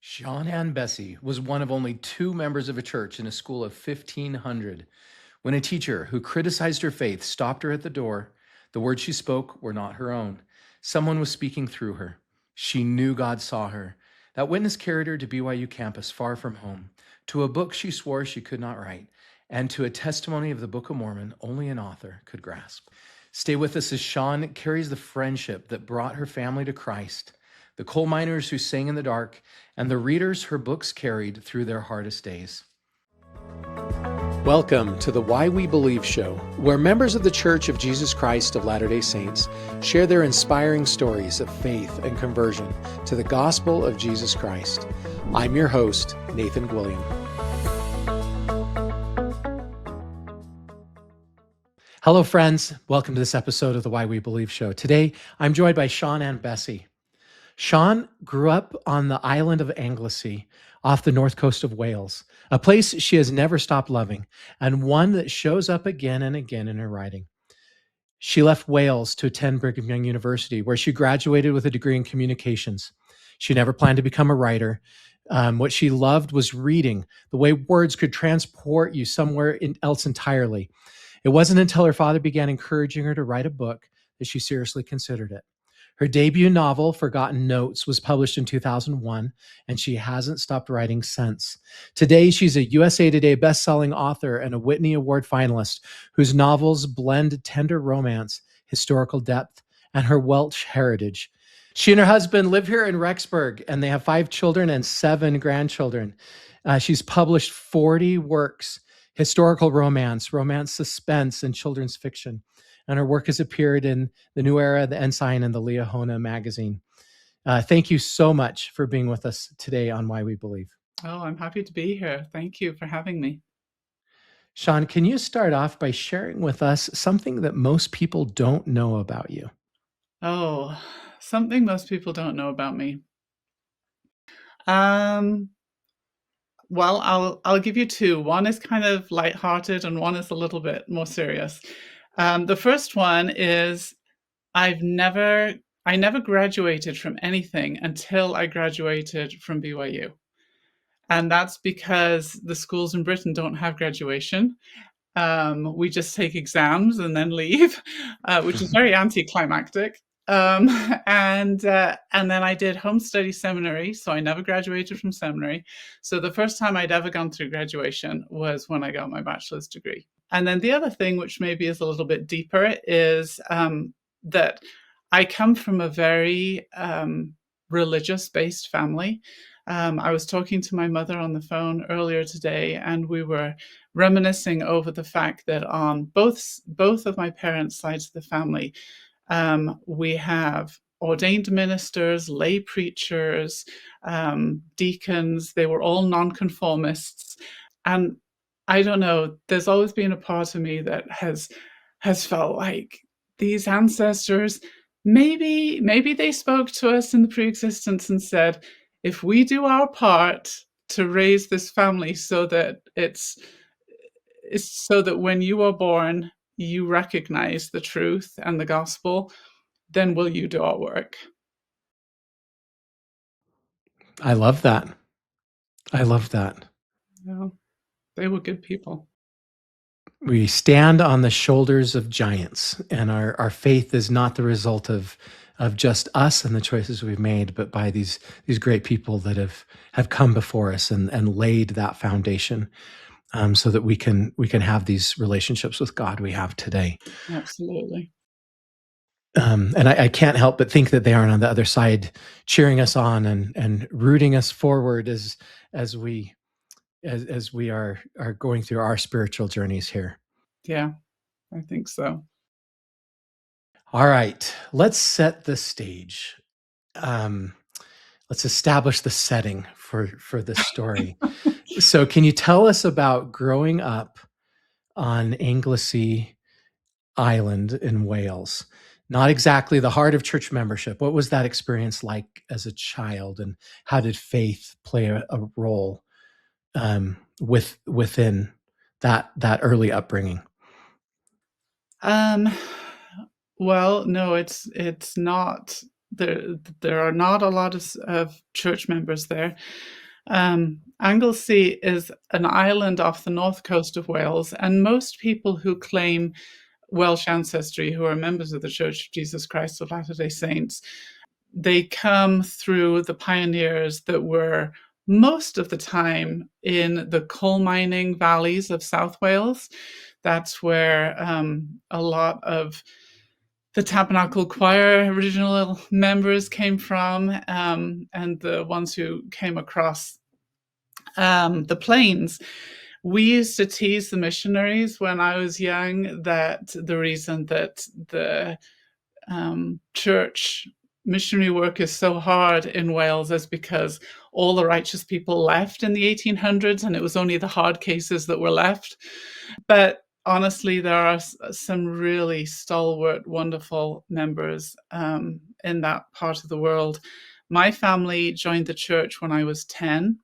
Sian Ann Bessey was one of only two members of a church in a school of 1,500. When a teacher who criticized her faith stopped her at the door, the words she spoke were not her own. Someone was speaking through her. She knew God saw her. That witness carried her to BYU campus far from home, to a book she swore she could not write, and to a testimony of the Book of Mormon only an author could grasp. Stay with us as Sian carries the friendship that brought her family to Christ, the coal miners who sang in the dark, and the readers her books carried through their hardest days. Welcome to the Why We Believe show, where members of the Church of Jesus Christ of Latter-day Saints share their inspiring stories of faith and conversion to the gospel of Jesus Christ. I'm your host, Nathan Gwilliam. Hello, friends. Welcome to this episode of the Why We Believe show. Today, I'm joined by Sian Ann Bessey. Sian grew up on the island of Anglesey off the north coast of Wales, a place she has never stopped loving, and one that shows up again and again in her writing. She left Wales to attend Brigham Young University, where she graduated with a degree in communications. She never planned to become a writer. What she loved was reading, the way words could transport you somewhere else entirely. It wasn't until her father began encouraging her to write a book that she seriously considered it. Her debut novel, Forgotten Notes, was published in 2001, and she hasn't stopped writing since. Today, she's a USA Today bestselling author and a Whitney Award finalist whose novels blend tender romance, historical depth, and her Welsh heritage. She and her husband live here in Rexburg, and they have 5 children and 7 grandchildren. She's published 40 works, historical romance, romance suspense, and children's fiction. And her work has appeared in The New Era, The Ensign, and the Liahona magazine. Thank you so much for being with us today on Why We Believe. Oh, I'm happy to be here. Thank you for having me. Sian, can you start off by sharing with us something that most people don't know about you? Oh, something most people don't know about me. Well, I'll give you 2. One is kind of lighthearted and one is a little bit more serious. The first one is I never graduated from anything until I graduated from BYU. And that's because the schools in Britain don't have graduation. We just take exams and then leave, which is very anticlimactic. And then I did home study seminary, so I never graduated from seminary. So the first time I'd ever gone through graduation was when I got my bachelor's degree. And then the other thing, which maybe is a little bit deeper, is that I come from a very religious-based family. I was talking to my mother on the phone earlier today, and we were reminiscing over the fact that on both of my parents' sides of the family, we have ordained ministers, lay preachers, deacons. They were all nonconformists. And I don't know, there's always been a part of me that has felt like these ancestors, maybe they spoke to us in the pre-existence and said, if we do our part to raise this family so that it's so that when you are born, you recognize the truth and the gospel, then will you do our work? I love that. I love that. Yeah, they were good people. We stand on the shoulders of giants, and our faith is not the result of just us and the choices we've made, but by these great people that have come before us and laid that foundation, so that we can have these relationships with God we have today. Absolutely. And I can't help but think that they aren't on the other side, cheering us on and rooting us forward as we are going through our spiritual journeys here. Yeah, I think so. All right, let's set the stage. Let's establish the setting for this story. So can you tell us about growing up on Anglesey Island in Wales? Not exactly the heart of church membership. What was that experience like as a child, and how did faith play a role within that early upbringing? Well, no, it's not there are not a lot of church members there. Anglesey is an island off the north coast of Wales, and most people who claim Welsh ancestry, who are members of the Church of Jesus Christ of Latter-day Saints, they come through the pioneers that were most of the time in the coal mining valleys of South Wales. That's where a lot of the Tabernacle Choir original members came from, and the ones who came across the plains. We used to tease the missionaries when I was young that the reason that the church missionary work is so hard in Wales is because all the righteous people left in the 1800s, and it was only the hard cases that were left. But honestly, there are some really stalwart, wonderful members in that part of the world. My family joined the church when I was 10,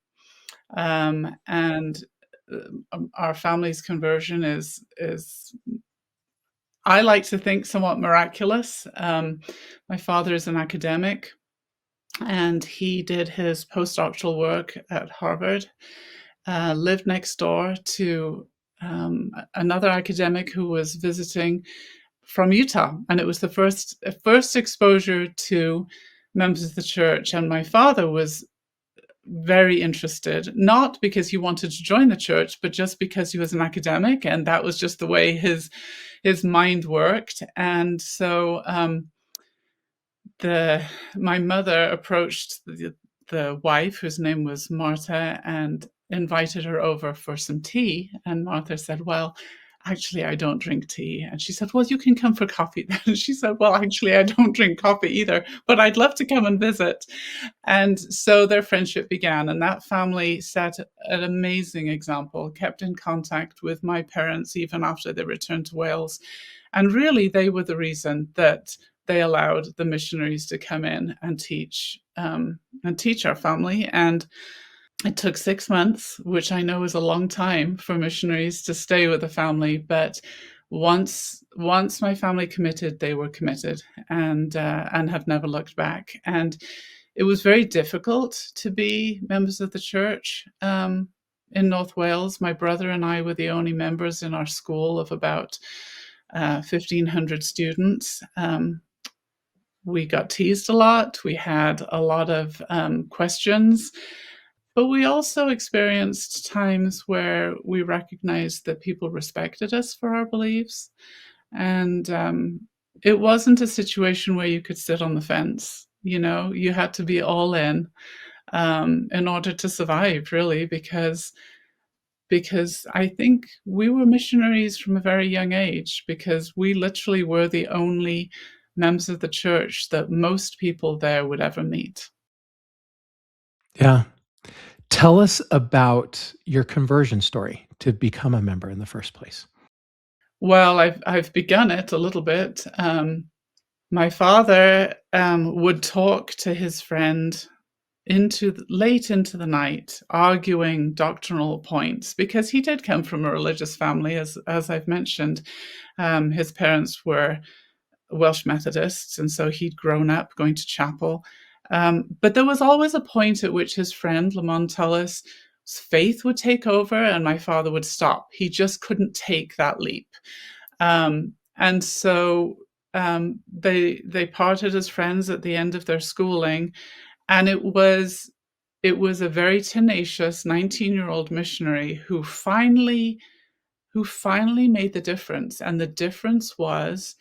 and our family's conversion is I like to think somewhat miraculous. My father is an academic, and he did his postdoctoral work at Harvard, lived next door to another academic who was visiting from Utah, and it was the first exposure to members of the church. And my father was very interested, not because he wanted to join the church, but just because he was an academic, and that was just the way his mind worked. And so my mother approached the wife, whose name was Martha, and invited her over for some tea. And Martha said, "Well, actually, I don't drink tea." And she said, "Well, you can come for coffee then." And she said, "Well, actually, I don't drink coffee either, but I'd love to come and visit." And so their friendship began, and that family set an amazing example, kept in contact with my parents even after they returned to Wales. And really, they were the reason that they allowed the missionaries to come in and teach our family. And it took 6 months, which I know is a long time for missionaries to stay with the family, but once my family committed, they were committed, and have never looked back. And it was very difficult to be members of the church in North Wales. My brother and I were the only members in our school of about 1,500 students. We got teased a lot. We had a lot of questions. But we also experienced times where we recognized that people respected us for our beliefs. And it wasn't a situation where you could sit on the fence. You had to be all in order to survive, really, because I think we were missionaries from a very young age, because we literally were the only members of the church that most people there would ever meet. Yeah. Tell us about your conversion story to become a member in the first place. Well, I've begun it a little bit. My father would talk to his friend late into the night, arguing doctrinal points, because he did come from a religious family, as I've mentioned. His parents were Welsh Methodists, and so he'd grown up going to chapel. But there was always a point at which his friend, Lamont Tullis, faith would take over and my father would stop. He just couldn't take that leap. And so they parted as friends at the end of their schooling. And it was a very tenacious 19-year-old missionary who finally made the difference. And the difference was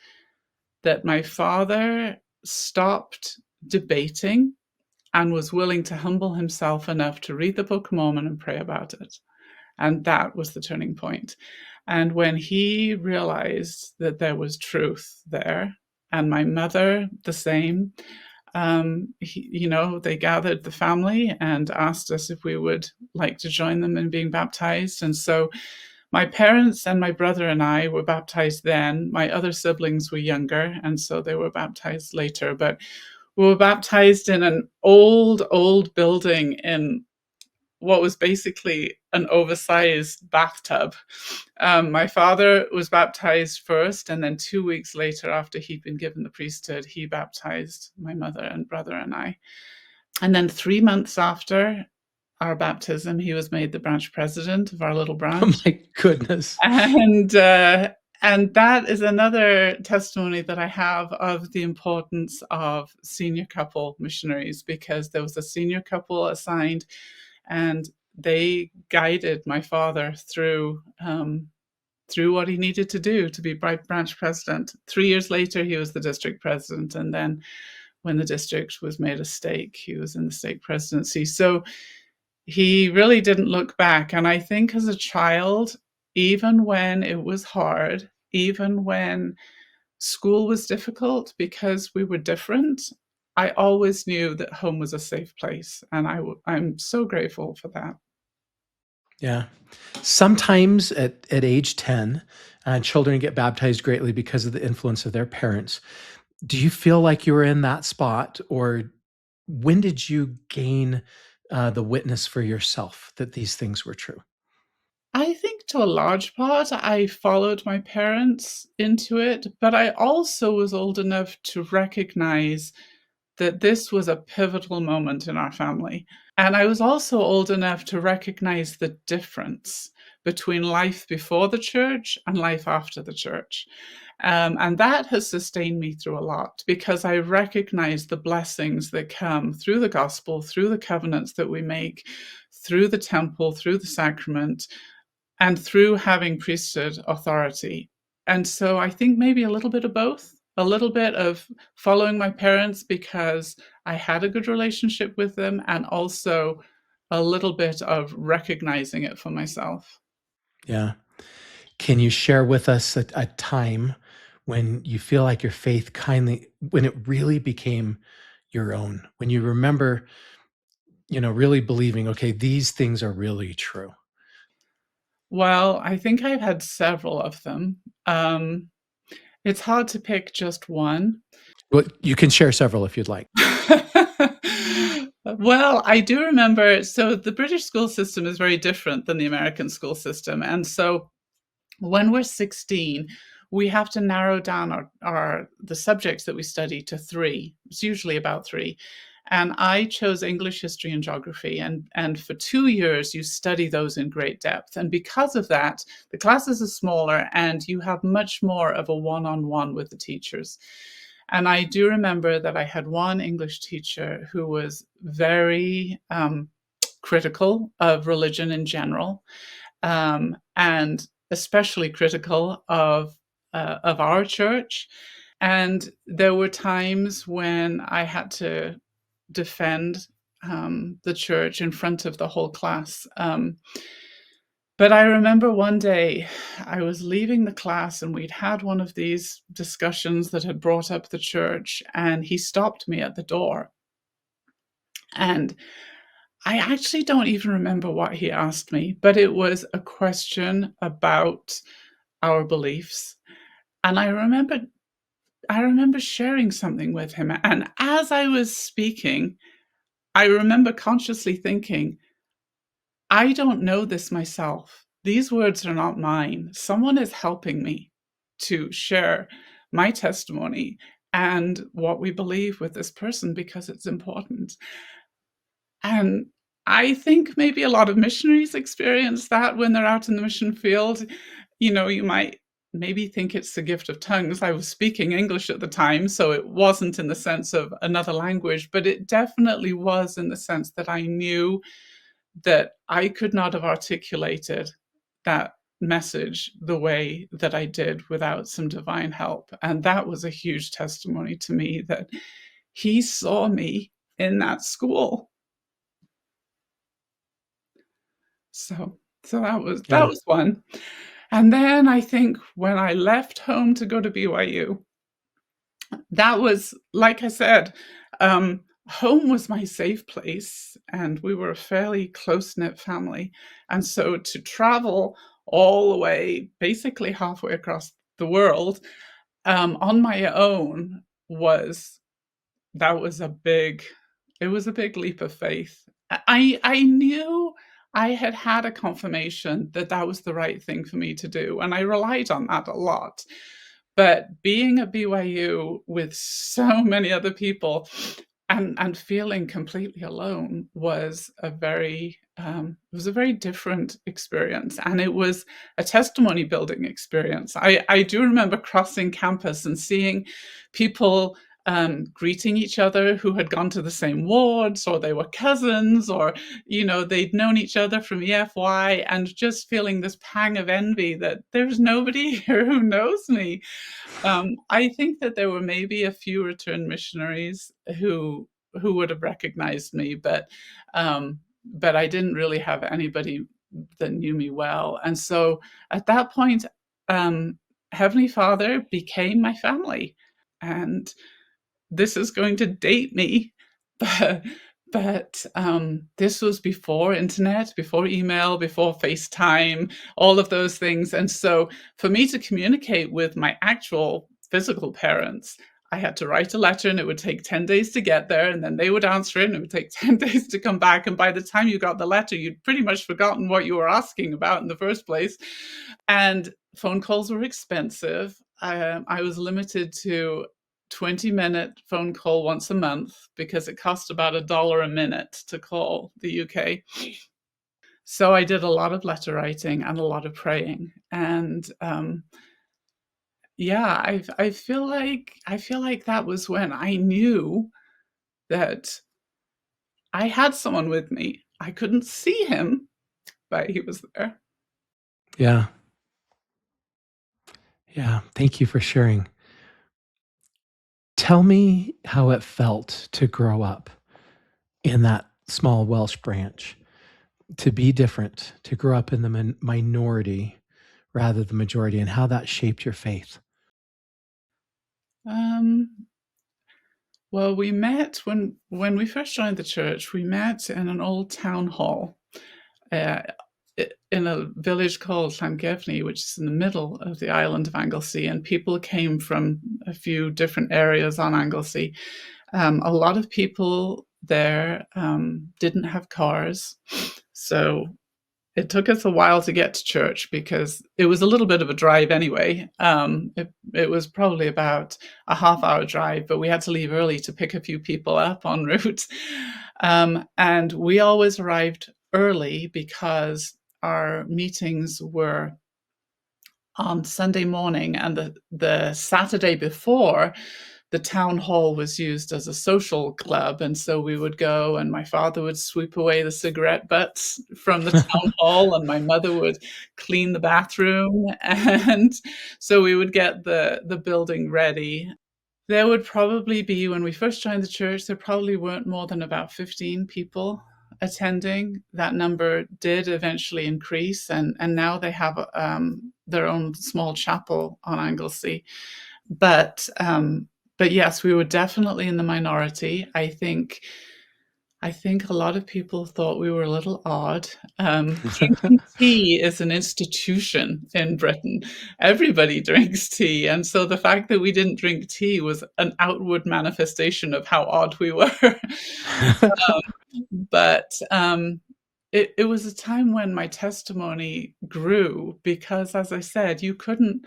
that my father stopped debating and was willing to humble himself enough to read the Book of Mormon and pray about it. And that was the turning point. And when he realized that there was truth there, and my mother the same, they gathered the family and asked us if we would like to join them in being baptized. And so my parents and my brother and I were baptized then. My other siblings were younger, and so they were baptized later. But we were baptized in an old building in what was basically an oversized bathtub. My father was baptized first, and then 2 weeks later, after he'd been given the priesthood, he baptized my mother and brother and I. And then 3 months after our baptism, he was made the branch president of our little Oh branch. my goodness. And that is another testimony that I have of the importance of senior couple missionaries, because there was a senior couple assigned, and they guided my father through what he needed to do to be branch president. 3 years later, he was the district president, and then when the district was made a stake, he was in the stake presidency. So he really didn't look back, and I think as a child, even when it was hard, even when school was difficult because we were different, I always knew that home was a safe place, and I'm so grateful for that. Yeah. Sometimes at age 10, children get baptized greatly because of the influence of their parents. Do you feel like you were in that spot, or when did you gain the witness for yourself that these things were true? I think to a large part, I followed my parents into it, but I also was old enough to recognize that this was a pivotal moment in our family. And I was also old enough to recognize the difference between life before the church and life after the church. And that has sustained me through a lot, because I recognize the blessings that come through the gospel, through the covenants that we make, through the temple, through the sacrament, and through having priesthood authority. And so I think maybe a little bit of both, a little bit of following my parents because I had a good relationship with them, and also a little bit of recognizing it for myself. Yeah. Can you share with us a time when you feel like your faith when it really became your own, when you remember, really believing, okay, these things are really true? Well, I think I've had several of them. It's hard to pick just one. Well, you can share several if you'd like. Well, I do remember, so the British school system is very different than the American school system, and so when we're 16, we have to narrow down our the subjects that we study to 3. It's usually about 3. And I chose English, history, and geography, and for 2 years, you study those in great depth, and because of that, the classes are smaller, and you have much more of a one-on-one with the teachers. And I do remember that I had one English teacher who was very, critical of religion in general, and especially critical of our church. And there were times when I had to defend the church in front of the whole class. But I remember one day I was leaving the class, and we'd had one of these discussions that had brought up the church, and he stopped me at the door. And I actually don't even remember what he asked me, but it was a question about our beliefs. And I remember sharing something with him, and as I was speaking, I remember consciously thinking, "I don't know this myself. These words are not mine. Someone is helping me to share my testimony and what we believe with this person because it's important." And I think maybe a lot of missionaries experience that when they're out in the mission field. You might maybe think it's the gift of tongues. I was speaking English at the time, so it wasn't in the sense of another language, but it definitely was in the sense that I knew that I could not have articulated that message the way that I did without some divine help. And that was a huge testimony to me that he saw me in that school. So that Yeah. was one. And then I think when I left home to go to BYU, that was like I said, home was my safe place, and we were a fairly close-knit family. And so to travel all the way, basically halfway across the world, on my own was that was a big it was a big leap of faith. I knew I had had a confirmation that that was the right thing for me to do, and I relied on that a lot. But being at BYU with so many other people and feeling completely alone was a very it was a very different experience, and it was a testimony building experience. I do remember crossing campus and seeing people greeting each other who had gone to the same wards, or they were cousins, or they'd known each other from EFY, and just feeling this pang of envy that there's nobody here who knows me. I think that there were maybe a few returned missionaries who would have recognized me, but I didn't really have anybody that knew me well. And so at that point, um, Heavenly Father became my family. And this is going to date me, but this was before internet, before email, before FaceTime, all of those things. And so for me to communicate with my actual physical parents, I had to write a letter, and it would take 10 days to get there, and then they would answer it, and it would take 10 days to come back. And by the time you got the letter, you'd pretty much forgotten what you were asking about in the first place. And phone calls were expensive. I was limited to 20-minute phone call once a month because it cost about $1 a minute to call the UK. So I did a lot of letter writing and a lot of praying. And yeah, I feel like that was when I knew that I had someone with me. I couldn't see him, but he was there. Yeah. Yeah. Thank you for sharing. Tell me how it felt to grow up in that small Welsh branch, to be different, to grow up in the minority rather than majority, and how that shaped your faith. Um, well, we met when we first joined the church. We met in an old town hall uh, in a village called Llangefni, which is in the middle of the island of Anglesey, and people came from a few different areas on Anglesey. A lot of people there didn't have cars, so it took us a while to get to church because it was a little bit of a drive anyway. It was probably about a half-hour drive, but we had to leave early to pick a few people up en route. And we always arrived early because our meetings were on Sunday morning, and the Saturday before, the town hall was used as a social club. And so we would go, and my father would sweep away the cigarette butts from the town hall, and my mother would clean the bathroom. And so we would get the building ready. There would probably be, when we first joined the church, there probably weren't more than about 15 people attending. That number did eventually increase, and now they have their own small chapel on Anglesey. But yes, we were definitely in the minority. I think a lot of people thought we were a little odd. Drinking tea is an institution in Britain. Everybody drinks tea, and so the fact that we didn't drink tea was an outward manifestation of how odd we were. But it was a time when my testimony grew because, as I said, you couldn't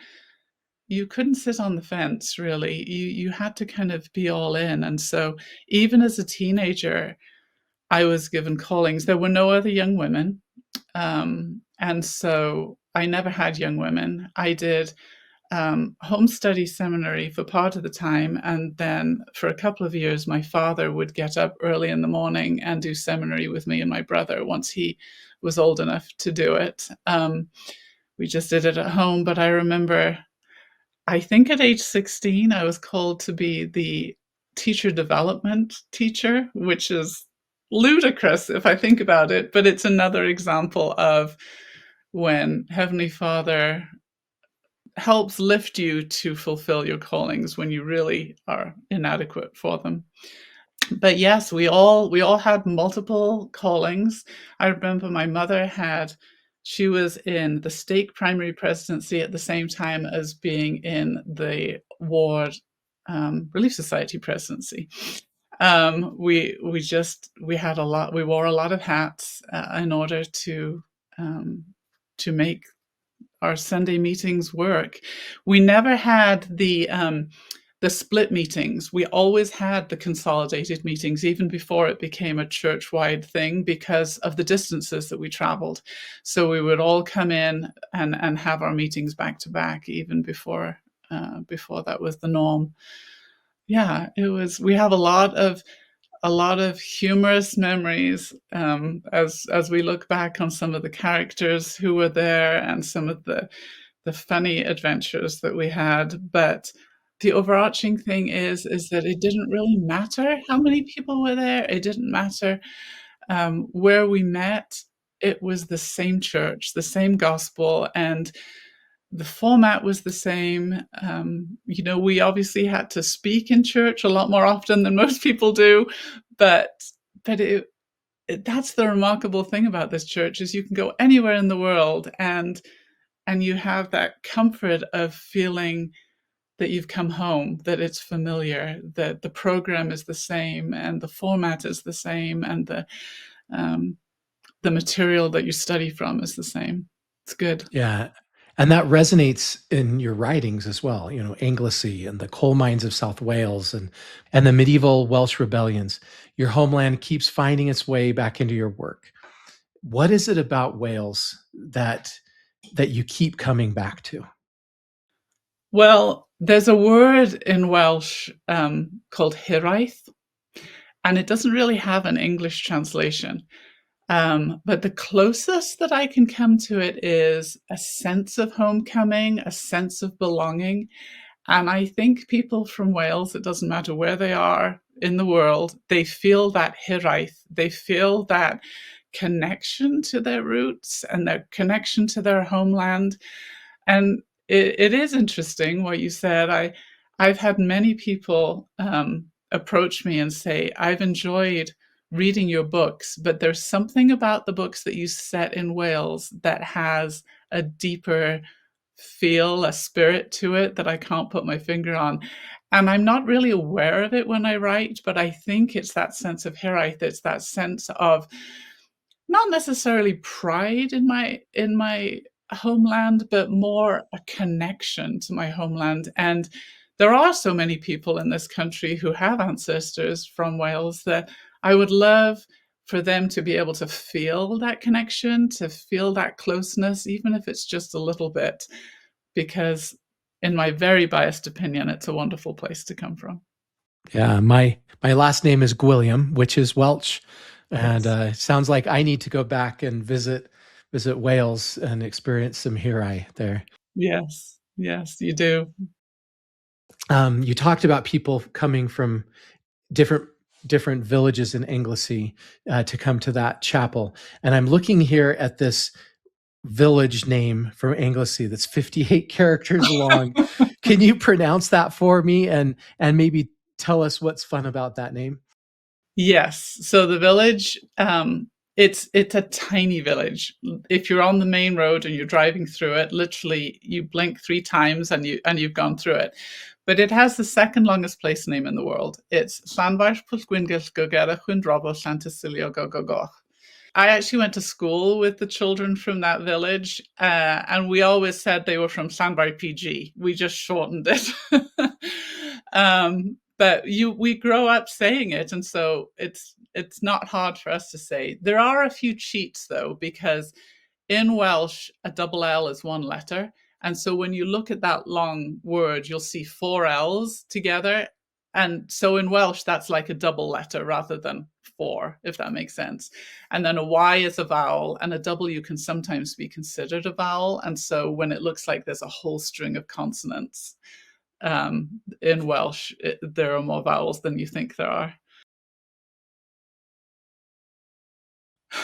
sit on the fence really. You had to kind of be all in. And so even as a teenager, I was given callings. There were no other young women. And so I never had young women. I did home study seminary for part of the time. And then for a couple of years, my father would get up early in the morning and do seminary with me and my brother once he was old enough to do it. We just did it at home. But I remember, I think at age 16, I was called to be the teacher development teacher, which is ludicrous if I think about it, but it's another example of when Heavenly Father helps lift you to fulfill your callings when you really are inadequate for them. But yes, we all had multiple callings. I remember my mother she was in the stake primary presidency at the same time as being in the ward Relief Society presidency. We had a lot. We wore a lot of hats in order to make our Sunday meetings work. We never had the split meetings. We always had the consolidated meetings, even before it became a church-wide thing, because of the distances that we traveled. So we would all come in and have our meetings back to back, even before that was the norm. Yeah, it was. We have a lot of humorous memories as we look back on some of the characters who were there and some of the funny adventures that we had. But the overarching thing is that it didn't really matter how many people were there. It didn't matter where we met. It was the same church, the same gospel, and the format was the same. We obviously had to speak in church a lot more often than most people do, but that's the remarkable thing about this church is you can go anywhere in the world and you have that comfort of feeling that you've come home, that it's familiar, that the program is the same and the format is the same and the material that you study from is the same. It's good. Yeah. And that resonates in your writings as well, Anglesey and the coal mines of South Wales and the medieval Welsh rebellions. Your homeland keeps finding its way back into your work. What is it about Wales that you keep coming back to? Well, there's a word in Welsh called hiraeth, and it doesn't really have an English translation. But the closest that I can come to it is a sense of homecoming, a sense of belonging. And I think people from Wales, it doesn't matter where they are in the world, they feel that hiraeth, they feel that connection to their roots and their connection to their homeland. And it is interesting what you said. I've had many people approach me and say, I've enjoyed reading your books, but there's something about the books that you set in Wales that has a deeper feel, a spirit to it that I can't put my finger on. And I'm not really aware of it when I write, but I think it's that sense of hiraeth, it's that sense of not necessarily pride in my homeland, but more a connection to my homeland. And there are so many people in this country who have ancestors from Wales that I would love for them to be able to feel that connection, to feel that closeness, even if it's just a little bit, because in my very biased opinion, it's a wonderful place to come from. Yeah, my last name is Gwilliam, which is Welsh, and Yes. it sounds like I need to go back and visit Wales and experience some Hirai there. Yes. Yes, you do. You talked about people coming from different different villages in Anglesey to come to that chapel, and I'm looking here at this village name from Anglesey that's 58 characters long. Can you pronounce that for me and maybe tell us what's fun about that name? Yes. So the village, it's a tiny village. If you're on the main road and you're driving through it, literally you blink 3 times and you've gone through it. But it has the second longest place name in the world. It's Llanfair Pwllgwyngyll Gogera Chwindrobo Llantysilio Gogogoch. I actually went to school with the children from that village, and we always said they were from Llanfair PG. We just shortened it. But we grow up saying it, and so it's not hard for us to say. There are a few cheats though, because in Welsh a double L is one letter, and so when you look at that long word, you'll see 4 L's together, and so in Welsh that's like a double letter rather than four, if that makes sense. And then a Y is a vowel, and a W can sometimes be considered a vowel, and so when it looks like there's a whole string of consonants in Welsh, there are more vowels than you think there are.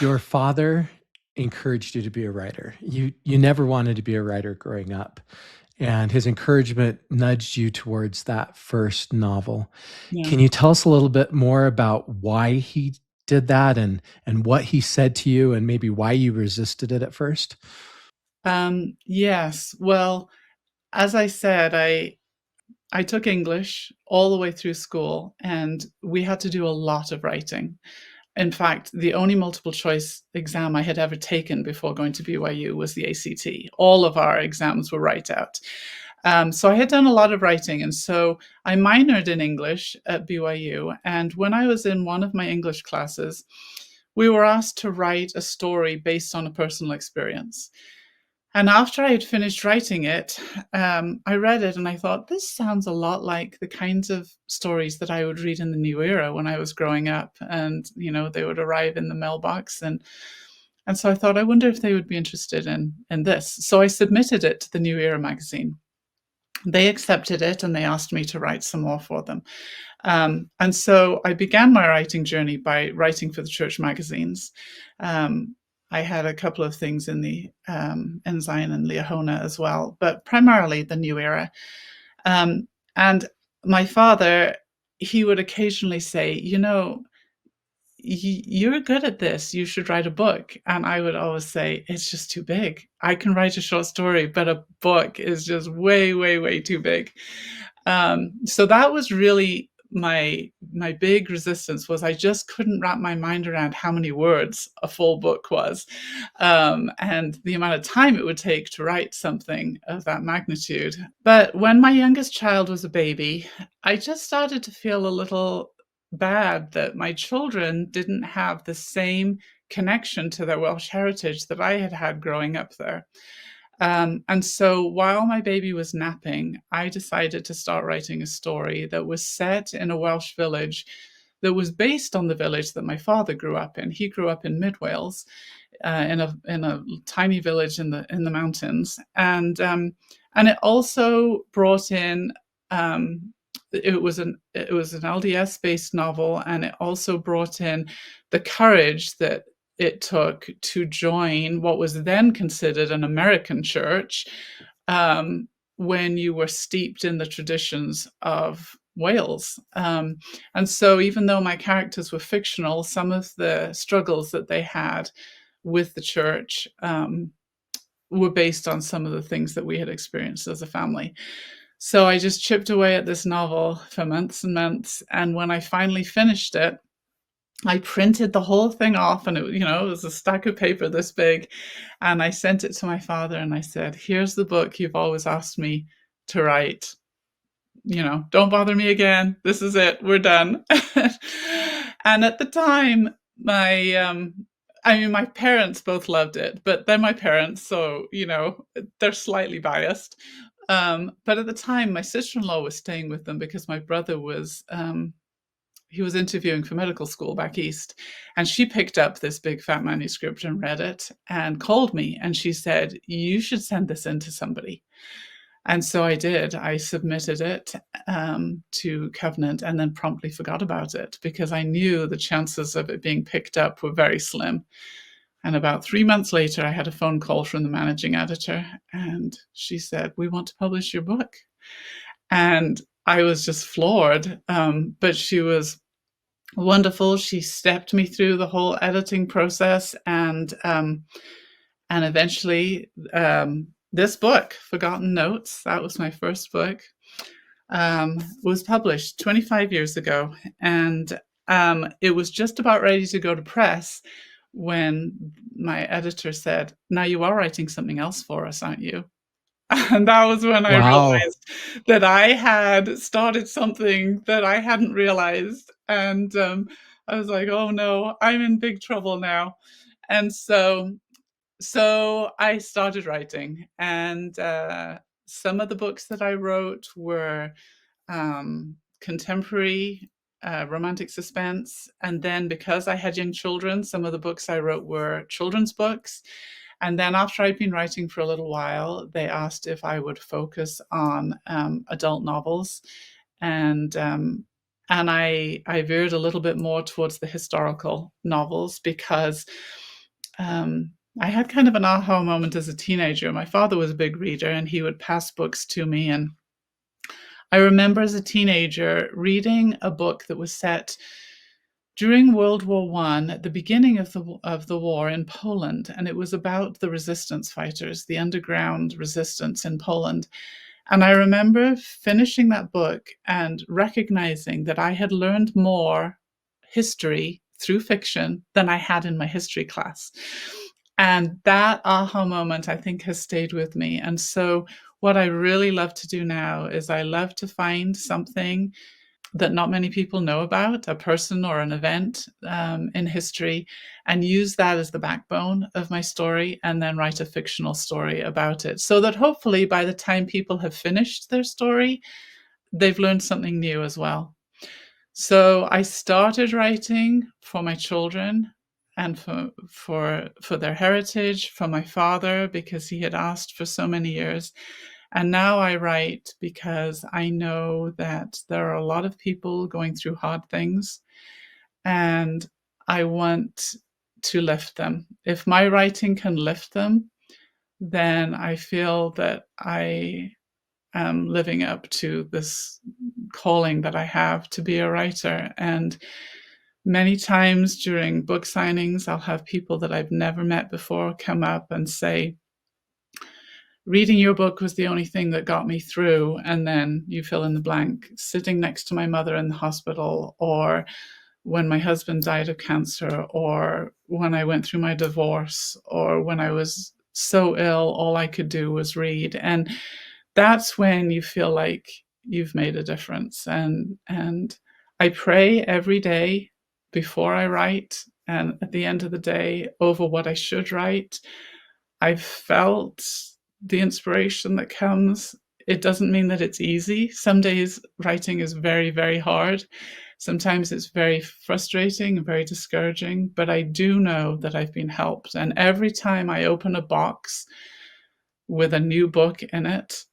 Your father encouraged you to be a writer. You never wanted to be a writer growing up, and his encouragement nudged you towards that first novel. Yeah. Can you tell us a little bit more about why he did that and what he said to you and maybe why you resisted it at first? Yes. Well, as I said, I took English all the way through school, and we had to do a lot of writing. In fact, the only multiple choice exam I had ever taken before going to BYU was the ACT. All of our exams were write out. So I had done a lot of writing. And so I minored in English at BYU. And when I was in one of my English classes, we were asked to write a story based on a personal experience. And after I had finished writing it, I read it and I thought, this sounds a lot like the kinds of stories that I would read in the New Era when I was growing up. And, they would arrive in the mailbox. And so I thought, I wonder if they would be interested in this. So I submitted it to the New Era magazine. They accepted it and they asked me to write some more for them. And so I began my writing journey by writing for the church magazines. I had a couple of things in the Ensign and Liahona as well, but primarily the New Era. And my father, he would occasionally say, you're good at this. You should write a book. And I would always say, it's just too big. I can write a short story, but a book is just way, way, way too big. So that was really my big resistance. Was I just couldn't wrap my mind around how many words a full book was, and the amount of time it would take to write something of that magnitude. But when my youngest child was a baby, I just started to feel a little bad that my children didn't have the same connection to their Welsh heritage that I had had growing up there. And so while my baby was napping, I decided to start writing a story that was set in a Welsh village that was based on the village that my father grew up in. He grew up in Mid Wales, in a tiny village in the mountains, and it also brought in. It was an LDS based novel, and it also brought in the courage that it took to join what was then considered an American church, when you were steeped in the traditions of Wales. And so even though my characters were fictional, some of the struggles that they had with the church were based on some of the things that we had experienced as a family. So I just chipped away at this novel for months and months. And when I finally finished it, I printed the whole thing off, and it was a stack of paper this big. And I sent it to my father and I said, here's the book you've always asked me to write. Don't bother me again. This is it. We're done. And at the time, my parents both loved it, but they're my parents, so, they're slightly biased. But at the time, my sister-in-law was staying with them because my brother was he was interviewing for medical school back east, and she picked up this big fat manuscript and read it and called me, and she said, you should send this in to somebody. And so I did. I submitted it to Covenant and then promptly forgot about it because I knew the chances of it being picked up were very slim. And about 3 months later, I had a phone call from the managing editor, and she said, we want to publish your book. And I was just floored, but she was wonderful. She stepped me through the whole editing process, and eventually this book, Forgotten Notes, that was my first book, was published 25 years ago. And it was just about ready to go to press when my editor said, now you are writing something else for us, aren't you? And that was when I realized that I had started something that I hadn't realized. And I was like, oh no, I'm in big trouble now. And so I started writing. And some of the books that I wrote were contemporary romantic suspense. And then because I had young children, some of the books I wrote were children's books. And then after I'd been writing for a little while, they asked if I would focus on adult novels. And I veered a little bit more towards the historical novels because I had kind of an aha moment as a teenager. My father was a big reader and he would pass books to me. And I remember as a teenager reading a book that was set during World War I, at the beginning of the war in Poland, and it was about the resistance fighters, the underground resistance in Poland. And I remember finishing that book and recognizing that I had learned more history through fiction than I had in my history class. And that aha moment, I think, has stayed with me. And so, what I really love to do now is I love to find something that not many people know about, a person or an event in history, and use that as the backbone of my story, and then write a fictional story about it. So that hopefully by the time people have finished their story, they've learned something new as well. So I started writing for my children and for their heritage, for my father, because he had asked for so many years. And now I write because I know that there are a lot of people going through hard things, and I want to lift them. If my writing can lift them, then I feel that I am living up to this calling that I have to be a writer. And many times during book signings, I'll have people that I've never met before come up and say, reading your book was the only thing that got me through. And then you fill in the blank, sitting next to my mother in the hospital, or when my husband died of cancer, or when I went through my divorce, or when I was so ill, all I could do was read. And that's when you feel like you've made a difference. And I pray every day before I write and at the end of the day over what I should write. I've felt the inspiration that comes. It doesn't mean that it's easy. Some days writing is very, very hard. Sometimes it's very frustrating and very discouraging, but I do know that I've been helped. And every time I open a box with a new book in it,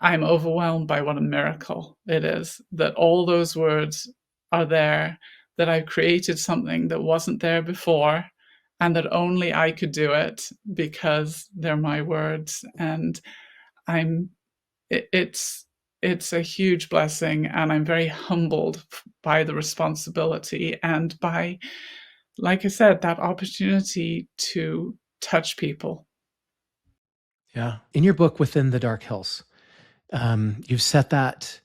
I'm overwhelmed by what a miracle it is that all those words are there, that I've created something that wasn't there before, and that only I could do it because they're my words. And I'm it's it's a huge blessing, and I'm very humbled by the responsibility and by, like I said, that opportunity to touch people. Yeah. In your book, Within the Dark Hills, you've set that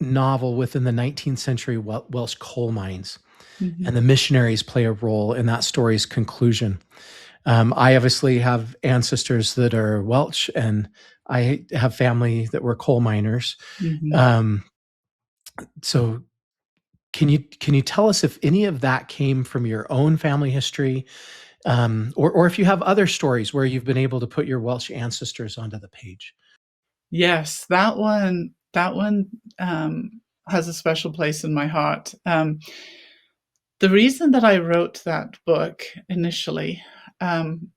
novel within the 19th century Welsh coal mines, Mhm. and the missionaries play a role in that story's conclusion. I obviously have ancestors that are Welsh, and I have family that were coal miners. Mhm. Um, so can you tell us if any of that came from your own family history, or if you have other stories where you've been able to put your Welsh ancestors onto the page? Yes, that one has a special place in my heart. The reason that I wrote that book initially, um,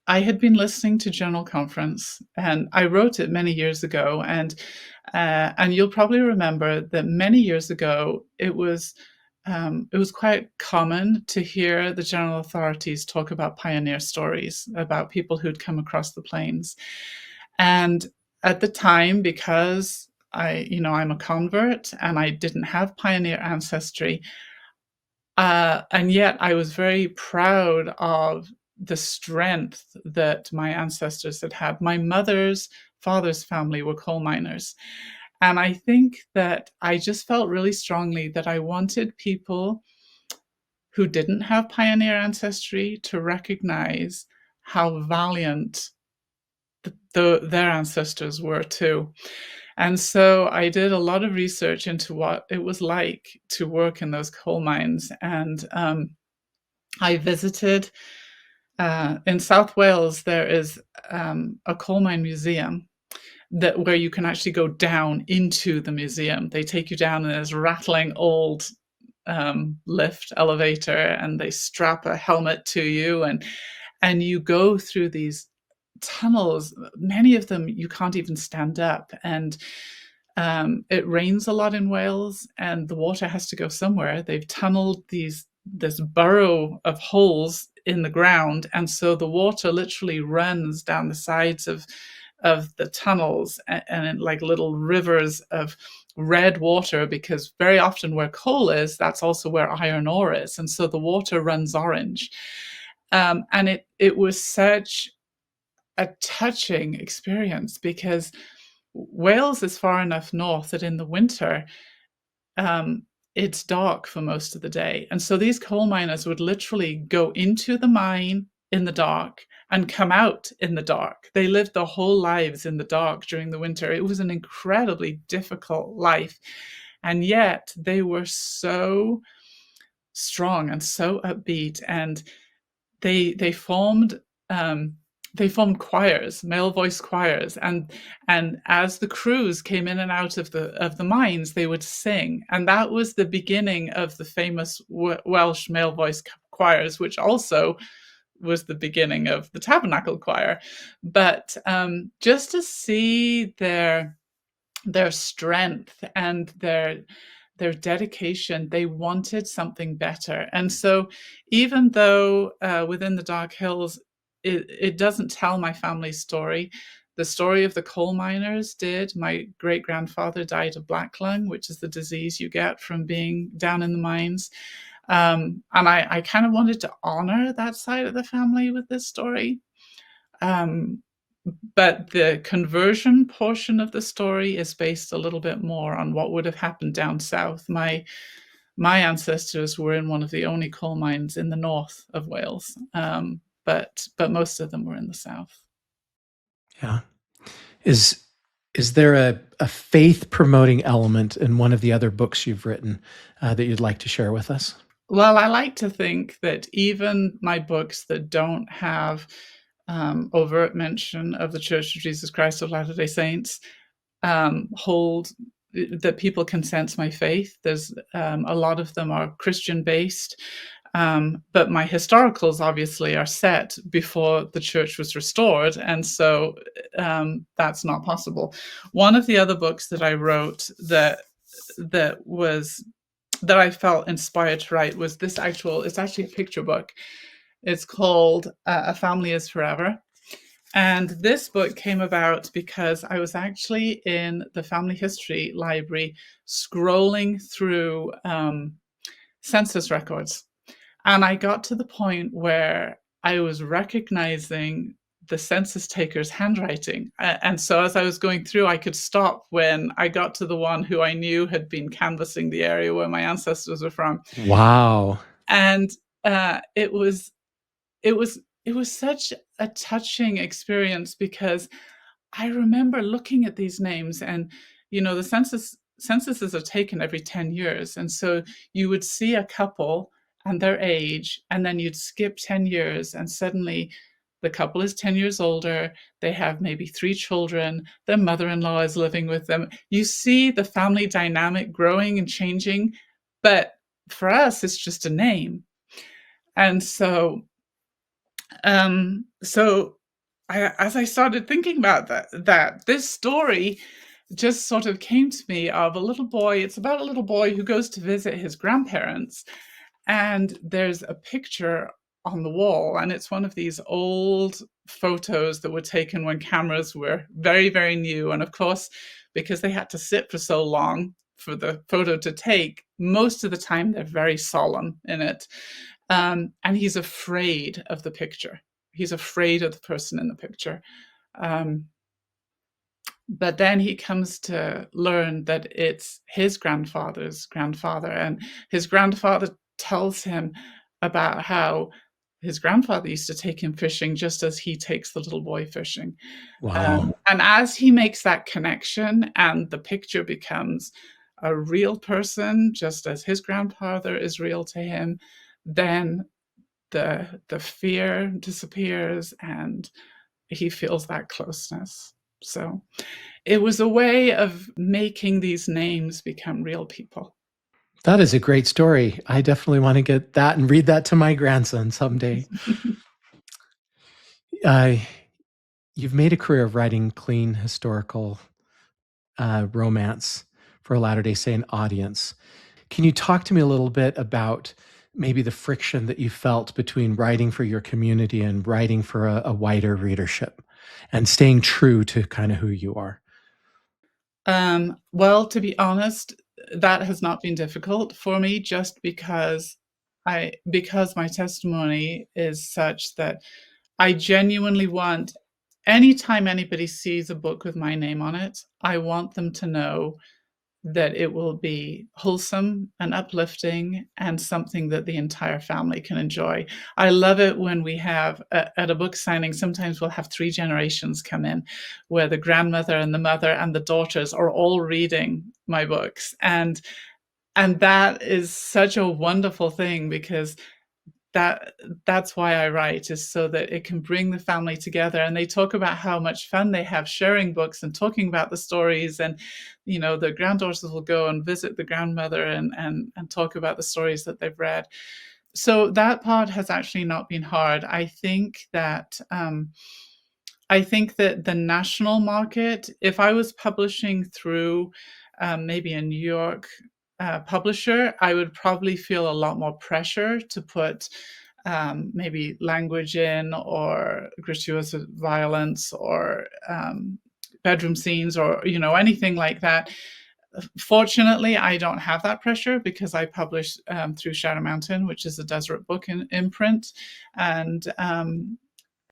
I had been listening to General Conference, and I wrote it many years ago. And you'll probably remember that many years ago it was quite common to hear the general authorities talk about pioneer stories about people who'd come across the plains. And at the time, because I'm a convert and I didn't have pioneer ancestry, and yet I was very proud of the strength that my ancestors had had. My mother's father's family were coal miners. And I think that I just felt really strongly that I wanted people who didn't have pioneer ancestry to recognize how valiant their ancestors were too. And so I did a lot of research into what it was like to work in those coal mines. And I visited in South Wales, there is a coal mine museum that where you can actually go down into the museum. They take you down in this rattling old lift elevator, and they strap a helmet to you, and you go through these tunnels. Many of them you can't even stand up, and it rains a lot in Wales, and the water has to go somewhere. They've tunneled this burrow of holes in the ground, and so the water literally runs down the sides of the tunnels, and like little rivers of red water, because very often where coal is, that's also where iron ore is, and so the water runs orange. And it was such a touching experience because Wales is far enough north that in the winter, it's dark for most of the day. And so these coal miners would literally go into the mine in the dark and come out in the dark. They lived their whole lives in the dark during the winter. It was an incredibly difficult life. And yet they were so strong and so upbeat, and they formed they formed choirs, male voice choirs, and as the crews came in and out of the mines, they would sing, and that was the beginning of the famous Welsh male voice choirs, which also was the beginning of the Tabernacle Choir. But just to see their strength and their dedication, they wanted something better. And so even though within the Dark Hills, it doesn't tell my family's story, the story of the coal miners did. My great grandfather died of black lung, which is the disease you get from being down in the mines. And I kind of wanted to honor that side of the family with this story. Um, but the conversion portion of the story is based a little bit more on what would have happened down south. My ancestors were in one of the only coal mines in the north of Wales, but most of them were in the south. Yeah. Is there a faith promoting element in one of the other books you've written that you'd like to share with us? Well, I like to think that even my books that don't have overt mention of the Church of Jesus Christ of Latter-day Saints hold that people can sense my faith. There's a lot of them are Christian based, but my historicals obviously are set before the church was restored, and so that's not possible. One of the other books that I wrote that I felt inspired to write was this it's actually a picture book. It's called A Family is Forever. And this book came about because I was actually in the family history library scrolling through census records. And I got to the point where I was recognizing the census taker's handwriting. And so as I was going through, I could stop when I got to the one who I knew had been canvassing the area where my ancestors were from. Wow. And it was such a touching experience because I remember looking at these names, and the censuses are taken every 10 years, and so you would see a couple and their age, and then you'd skip 10 years, and suddenly the couple is 10 years older, they have maybe 3 children, their mother-in-law is living with them. You see the family dynamic growing and changing, but for us, it's just a name. And so as I started thinking about that this story just sort of came to me of a little boy. It's about a little boy who goes to visit his grandparents, and there's a picture on the wall, and it's one of these old photos that were taken when cameras were very, very new. And of course, because they had to sit for so long for the photo to take, most of the time they're very solemn in it. And he's afraid of the picture. He's afraid of the person in the picture. But then he comes to learn that it's his grandfather's grandfather, and his grandfather tells him about how his grandfather used to take him fishing just as he takes the little boy fishing. Wow. And as he makes that connection and the picture becomes a real person, just as his grandfather is real to him, then the fear disappears and he feels that closeness. So it was a way of making these names become real people. That is a great story. I definitely want to get that and read that to my grandson someday. You've made a career of writing clean historical romance for a Latter-day Saint audience. Can you talk to me a little bit about maybe the friction that you felt between writing for your community and writing for a wider readership and staying true to kind of who you are? Well, to be honest, that has not been difficult for me, just because my testimony is such that I genuinely want anytime anybody sees a book with my name on it, I want them to know that it will be wholesome and uplifting and something that the entire family can enjoy. I love it when we have at a book signing, sometimes we'll have 3 generations come in, where the grandmother and the mother and the daughters are all reading my books, and that is such a wonderful thing, because that that's why I write, is so that it can bring the family together, and they talk about how much fun they have sharing books and talking about the stories, and the granddaughters will go and visit the grandmother and talk about the stories that they've read. So that part has actually not been hard. I think that the national market, if I was publishing through maybe a New York publisher, I would probably feel a lot more pressure to put maybe language in, or gratuitous violence, or bedroom scenes, or anything like that. Fortunately, I don't have that pressure, because I publish through Shadow Mountain, which is a Deseret book imprint, and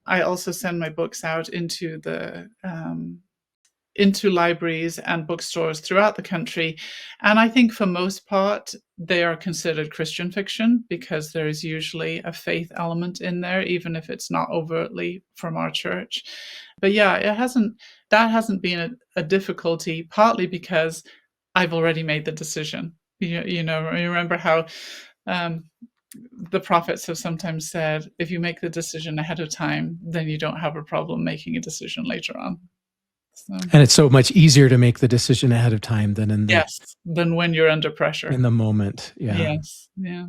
I also send my books out into libraries and bookstores throughout the country. And I think for most part, they are considered Christian fiction, because there is usually a faith element in there, even if it's not overtly from our church. But yeah, that hasn't been a difficulty, partly because I've already made the decision. You remember how um, the prophets have sometimes said, if you make the decision ahead of time, then you don't have a problem making a decision later on. So, And it's so much easier to make the decision ahead of time than yes, than when you're under pressure. in the moment. Yeah. Yes, yeah.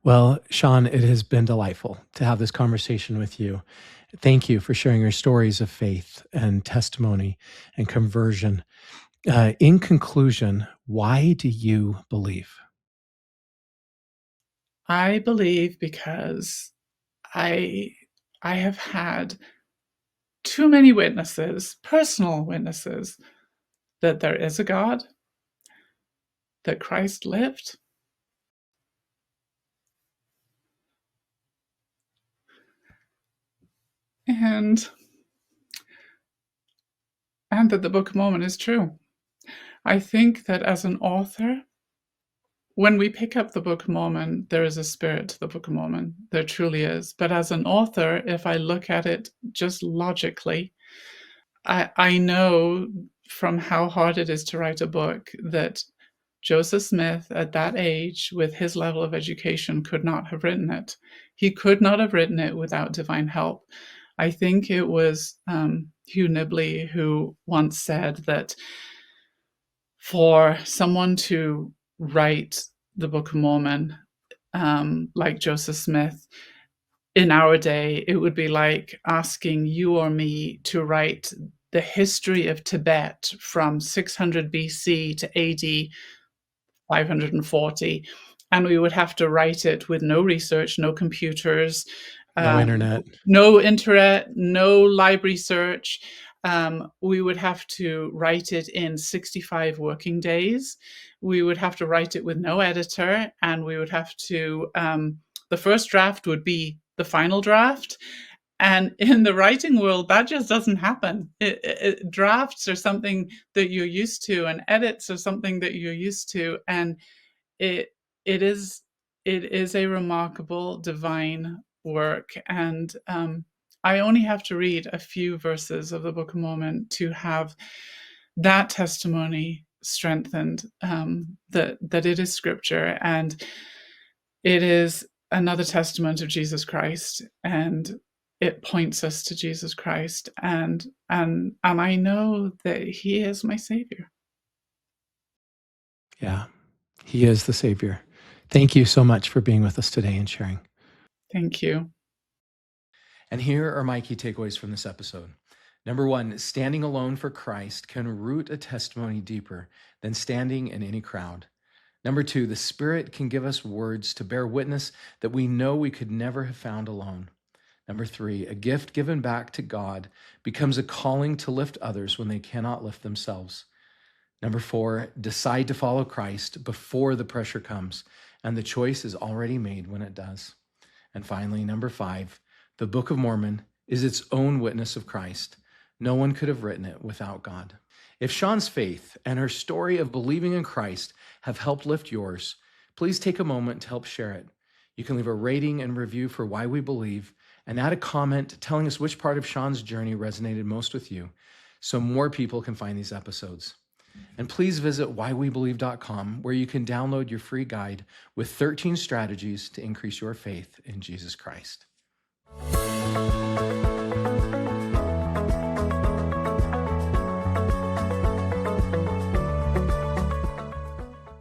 Well, Sian, it has been delightful to have this conversation with you. Thank you for sharing your stories of faith and testimony and conversion. In conclusion, why do you believe? I believe because I have had too many witnesses, personal witnesses, that there is a God, that Christ lived, and that the Book of Mormon is true. I think that as an author, when we pick up the Book of Mormon, there is a spirit to the Book of Mormon. There truly is. But as an author, if I look at it just logically, I know from how hard it is to write a book that Joseph Smith, at that age, with his level of education, could not have written it. He could not have written it without divine help. I think it was Hugh Nibley who once said that for someone to write the Book of Mormon, like Joseph Smith, in our day, it would be like asking you or me to write the history of Tibet from 600 BC to AD 540, and we would have to write it with no research, no computers, No internet. no internet, no library search. We would have to write it in 65 working days. We would have to write it with no editor, and we would have to, the first draft would be the final draft. And in the writing world, that just doesn't happen. Drafts are something that you're used to, and edits are something that you're used to, and it it is it is a remarkable divine work. And I only have to read a few verses of the Book of Mormon to have that testimony strengthened, that it is Scripture, and it is another testament of Jesus Christ, and it points us to Jesus Christ, and I know that He is my Savior. Yeah, he is the Savior. Thank you so much for being with us today and sharing. Thank you. And here are my key takeaways from this episode. Number one, standing alone for Christ can root a testimony deeper than standing in any crowd. Number two, the Spirit can give us words to bear witness that we know we could never have found alone. Number three, a gift given back to God becomes a calling to lift others when they cannot lift themselves. Number four, decide to follow Christ before the pressure comes, and the choice is already made when it does. And finally, number five, the Book of Mormon is its own witness of Christ. No one could have written it without God. If Sian's faith and her story of believing in Christ have helped lift yours, please take a moment to help share it. You can leave a rating and review for Why We Believe and add a comment telling us which part of Sian's journey resonated most with you so more people can find these episodes. And please visit whywebelieve.com, where you can download your free guide with 13 strategies to increase your faith in Jesus Christ.